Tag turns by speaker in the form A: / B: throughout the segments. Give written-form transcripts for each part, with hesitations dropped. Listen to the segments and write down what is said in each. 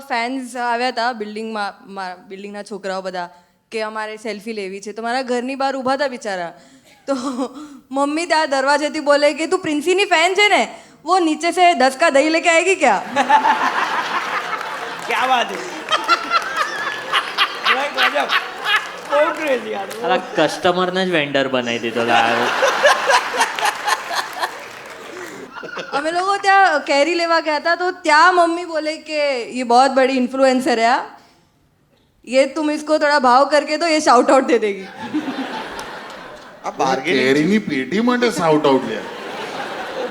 A: Fans આવ્યા હતા બિલ્ડિંગના છોકરાઓ બધા કે અમારે સેલ્ફી લેવી છે તો મારા ઘરની બહાર ઊભા હતા બિચારા તો મમ્મી ત્યાં દરવાજેથી બોલે કે તું પ્રિન્સીની ફેન છે ને वो नीचे से 10 का दही लेके आएगी क्या
B: क्या बात है गजब બહુ ક્રેઝી યાર
C: અલા કસ્ટમરને જ વેન્ડર બનાવી દીધો લાયો
A: અમે લોકો ત્યાં કેરી લેવા ગયા હતા તો ત્યાં મમ્મી બોલે કે ये बहुत बड़ी इन्फ्लुएंसर है ये तुम इसको थोड़ा भाव करके दो ये शाउट आउट दे देगी
D: આ કેરીની પેટી માટે શાઉટ આઉટ લે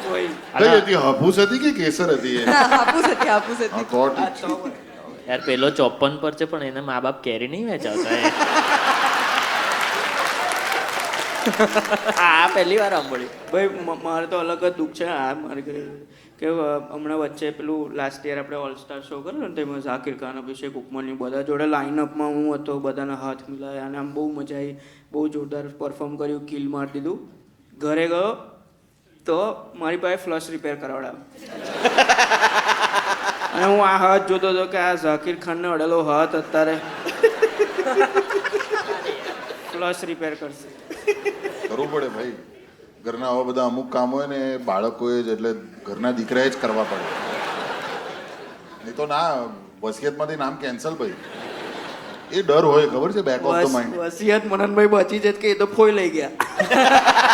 B: ભાઈ
D: કઈ હતી હાફૂસ હતી કે કેસર હતી એ
A: હાપુસ હતી
D: હા તો ઠીક છે.
C: યાર પેલો 54 પર છે પણ એને મા બાપ કેરી નહીં વેચાવતા આ પહેલી વાર સાંભળ્યું
B: ભાઈ મારે તો અલગ જ દુઃખ છે આ મારી ઘરે કે હમણાં વચ્ચે પેલું લાસ્ટ યર આપણે ઓલ સ્ટાર શો કર્યો ને તેમાં ઝાકિર ખાન અભિષેક ઉપમન્યુ બધા જોડે લાઇનઅપમાં હું હતો બધાના હાથ મિલાયા અને આમ બહુ મજા આવી બહુ જોરદાર પરફોર્મ કર્યું કિલ મારી દીધું ઘરે ગયો તો મારી પાસે ફ્લશ રિપેર કરાવડાવ્યો અને હું આ હાથ જોતો હતો કે આ ઝાકિર ખાનને અડેલો હાથ અત્યારે ફ્લશ રિપેર કરશે
D: કરવું પડે ભાઈ ઘરના આવા બધા અમુક કામ હોય ને એ બાળકોએ જ એટલે ઘરના દીકરાએ જ કરવા પડે નહીં તો ના વસિયતમાંથી નામ કેન્સલ ભાઈ એ ડર હોય ખબર છે બેક ઓફ ધ માઇન્ડ
B: વસિયત મનનભાઈ બચી જ કે એ તો ફોઈ લઈ ગયા